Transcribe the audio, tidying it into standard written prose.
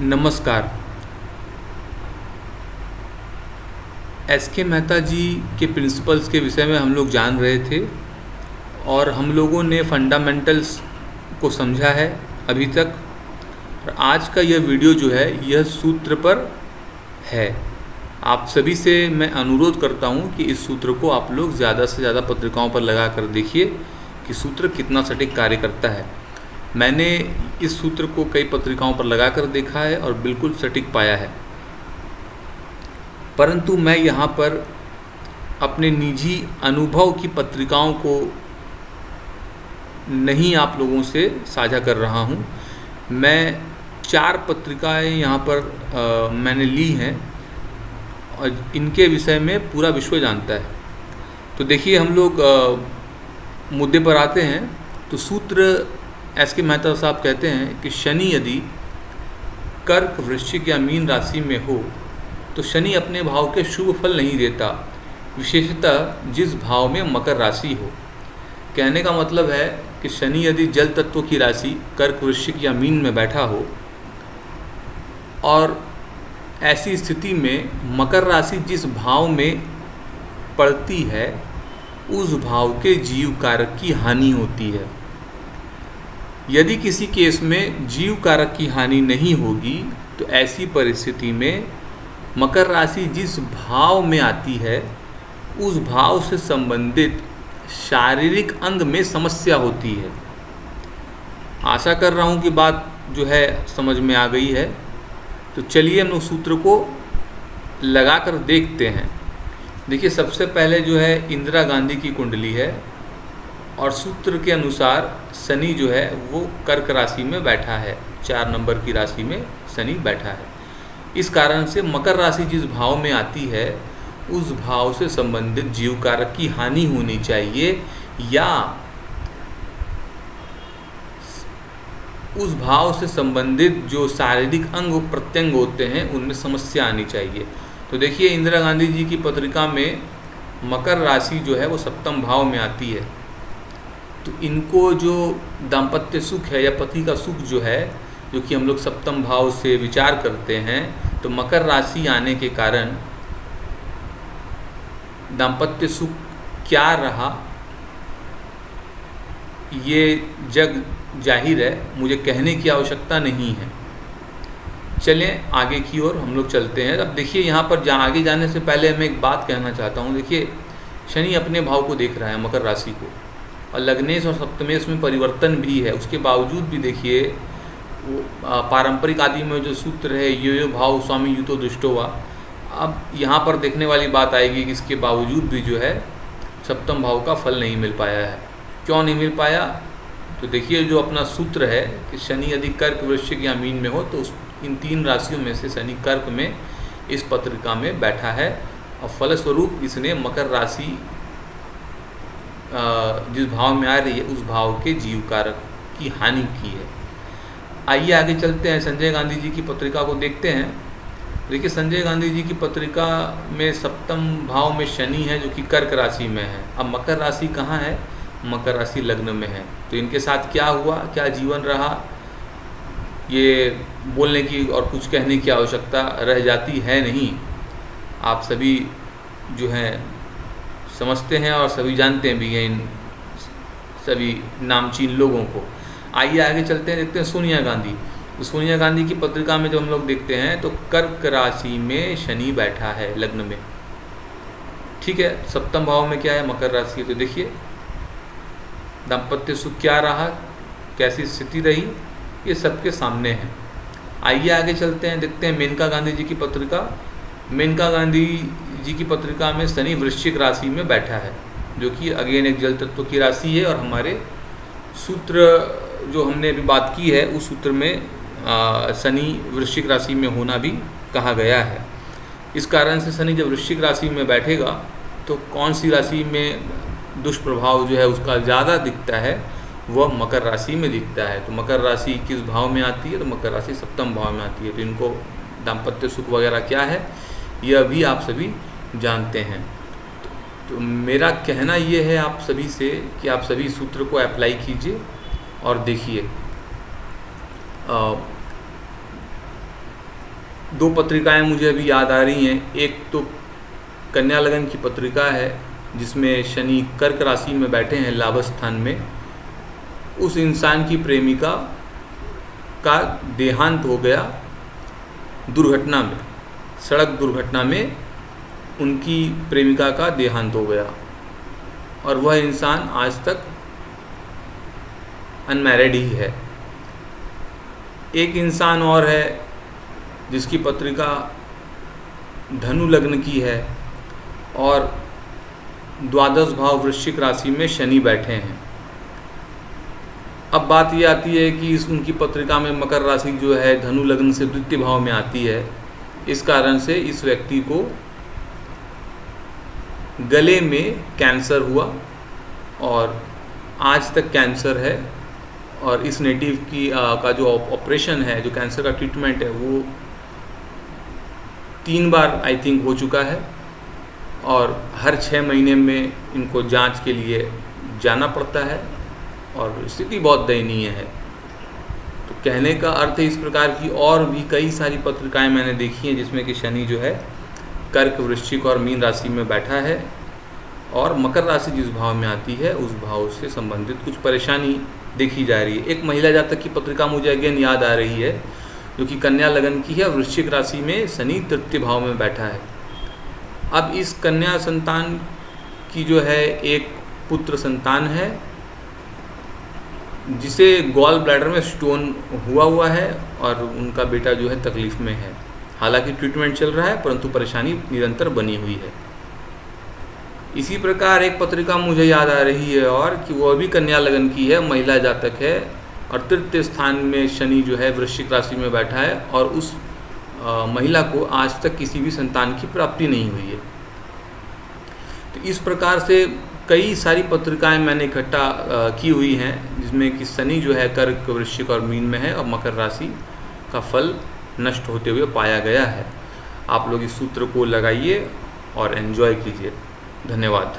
नमस्कार। एस के मेहता जी के प्रिंसिपल्स के विषय में हम लोग जान रहे थे और हम लोगों ने फंडामेंटल्स को समझा है अभी तक। और आज का यह वीडियो जो है यह सूत्र पर है। आप सभी से मैं अनुरोध करता हूं कि इस सूत्र को आप लोग ज़्यादा से ज़्यादा पत्रिकाओं पर लगा कर देखिए कि सूत्र कितना सटीक कार्य करता है। मैंने इस सूत्र को कई पत्रिकाओं पर लगाकर देखा है और बिल्कुल सटीक पाया है, परंतु मैं यहाँ पर अपने निजी अनुभव की पत्रिकाओं को नहीं आप लोगों से साझा कर रहा हूँ। मैं 4 पत्रिकाएं यहाँ पर मैंने ली हैं और इनके विषय में पूरा विश्व जानता है। तो देखिए, हम लोग मुद्दे पर आते हैं। तो सूत्र एस के मेहता साहब कहते हैं कि शनि यदि कर्क, वृश्चिक या मीन राशि में हो तो शनि अपने भाव के शुभ फल नहीं देता, विशेषतः जिस भाव में मकर राशि हो। कहने का मतलब है कि शनि यदि जल तत्व की राशि कर्क, वृश्चिक या मीन में बैठा हो और ऐसी स्थिति में मकर राशि जिस भाव में पड़ती है उस भाव के जीव कारक की हानि होती है। यदि किसी केस में जीव कारक की हानि नहीं होगी तो ऐसी परिस्थिति में मकर राशि जिस भाव में आती है उस भाव से संबंधित शारीरिक अंग में समस्या होती है। आशा कर रहा हूँ कि बात जो है समझ में आ गई है। तो चलिए हम उस सूत्र को लगा कर देखते हैं। देखिए, सबसे पहले जो है इंदिरा गांधी की कुंडली है और सूत्र के अनुसार शनि जो है वो कर्क राशि में बैठा है, 4 नंबर की राशि में शनि बैठा है। इस कारण से मकर राशि जिस भाव में आती है उस भाव से संबंधित जीव कारक की हानि होनी चाहिए या उस भाव से संबंधित जो शारीरिक अंग प्रत्यंग होते हैं उनमें समस्या आनी चाहिए। तो देखिए, इंदिरा गांधी जी की पत्रिका में मकर राशि जो है वो 7वें भाव में आती है। तो इनको जो दाम्पत्य सुख है या पति का सुख जो है, जो कि हम लोग 7वें भाव से विचार करते हैं, तो मकर राशि आने के कारण दाम्पत्य सुख क्या रहा ये जग जाहिर है, मुझे कहने की आवश्यकता नहीं है। चलें आगे की ओर हम लोग चलते हैं। अब देखिए, यहाँ पर आगे जाने से पहले मैं एक बात कहना चाहता हूँ। देखिए, शनि अपने भाव को देख रहा है, मकर राशि को, और लग्नेश और सप्तमेश में परिवर्तन भी है। उसके बावजूद भी देखिए, वो पारंपरिक आदि में जो सूत्र है यो भाव स्वामी युतो दुष्टो वा, अब यहाँ पर देखने वाली बात आएगी कि इसके बावजूद भी जो है 7वें भाव का फल नहीं मिल पाया है। क्यों नहीं मिल पाया? तो देखिए, जो अपना सूत्र है कि शनि यदि कर्क, वृश्चिक या मीन में हो तो इन 3 राशियों में से शनि कर्क में इस पत्रिका में बैठा है और फलस्वरूप इसने मकर राशि जिस भाव में आ रही है उस भाव के जीव कारक की हानि की है। आइए आगे चलते हैं, संजय गांधी जी की पत्रिका को देखते हैं। देखिए, संजय गांधी जी की पत्रिका में 7वें भाव में शनि है जो कि कर्क राशि में है। अब मकर राशि कहाँ है? मकर राशि लग्न में है। तो इनके साथ क्या हुआ, क्या जीवन रहा, ये बोलने की और कुछ कहने की आवश्यकता रह जाती है नहीं। आप सभी जो हैं समझते हैं और सभी जानते हैं भी हैं इन सभी नामचीन लोगों को। आइए आगे चलते हैं, देखते हैं सोनिया गांधी। तो सोनिया गांधी की पत्रिका में जब हम लोग देखते हैं तो कर्क राशि में शनि बैठा है लग्न में। ठीक है, 7वें भाव में क्या है? मकर राशि है। तो देखिए, दाम्पत्य सुख क्या रहा, कैसी स्थिति रही, ये सबके सामने है। आइए आगे चलते हैं, देखते हैं मेनका गांधी जी की पत्रिका। मेनका गांधी जी की पत्रिका में शनि वृश्चिक राशि में बैठा है, जो कि अगेन एक जल तत्व की राशि है और हमारे सूत्र जो हमने अभी बात की है उस सूत्र में शनि वृश्चिक राशि में होना भी कहा गया है। इस कारण से शनि जब वृश्चिक राशि में बैठेगा तो कौन सी राशि में दुष्प्रभाव जो है उसका ज़्यादा दिखता है? वह मकर राशि में दिखता है। तो मकर राशि किस भाव में आती है? तो मकर राशि 7वें भाव में आती है। तो इनको दाम्पत्य सुख वगैरह क्या है यह भी आप सभी जानते हैं। तो मेरा कहना ये है आप सभी से कि आप सभी सूत्र को अप्लाई कीजिए और देखिए दो पत्रिकाएं मुझे अभी याद आ रही हैं। एक तो कन्या लगन की पत्रिका है जिसमें शनि कर्क राशि में बैठे हैं लाभ स्थान में। उस इंसान की प्रेमिका का देहांत हो गया दुर्घटना में, सड़क दुर्घटना में उनकी प्रेमिका का देहांत हो गया और वह इंसान आज तक अनमैरिड ही है। एक इंसान और है जिसकी पत्रिका धनु लग्न की है और द्वादश भाव वृश्चिक राशि में शनि बैठे हैं। अब बात ये आती है कि उनकी पत्रिका में मकर राशि जो है धनु लग्न से द्वितीय भाव में आती है। इस कारण से इस व्यक्ति को गले में कैंसर हुआ और आज तक कैंसर है और इस नेटिव की का जो ऑपरेशन है, जो कैंसर का ट्रीटमेंट है, वो 3 बार आई थिंक हो चुका है और हर 6 महीने में इनको जांच के लिए जाना पड़ता है और स्थिति बहुत दयनीय है। तो कहने का अर्थ है इस प्रकार की और भी कई सारी पत्रिकाएं मैंने देखी हैं जिसमें कि शनि जो है कर्क, वृश्चिक और मीन राशि में बैठा है और मकर राशि जिस भाव में आती है उस भाव से संबंधित कुछ परेशानी देखी जा रही है। एक महिला जातक की पत्रिका मुझे अगेन याद आ रही है जो कि कन्या लगन की है, वृश्चिक राशि में शनि तृतीय भाव में बैठा है। अब इस कन्या संतान की जो है एक पुत्र संतान है जिसे गॉल ब्लैडर में स्टोन हुआ है और उनका बेटा जो है तकलीफ में है। हालांकि ट्रीटमेंट चल रहा है परंतु परेशानी निरंतर बनी हुई है। इसी प्रकार एक पत्रिका मुझे याद आ रही है और कि वह भी कन्या लगन की है, महिला जातक है और तृतीय स्थान में शनि जो है वृश्चिक राशि में बैठा है और उस महिला को आज तक किसी भी संतान की प्राप्ति नहीं हुई है। तो इस प्रकार से कई सारी पत्रिकाएं मैंने इकट्ठा की हुई हैं जिसमें कि शनि जो है कर्क, वृश्चिक और मीन में है और मकर राशि का फल नष्ट होते हुए पाया गया है। आप लोग इस सूत्र को लगाइए और एंजॉय कीजिए। धन्यवाद।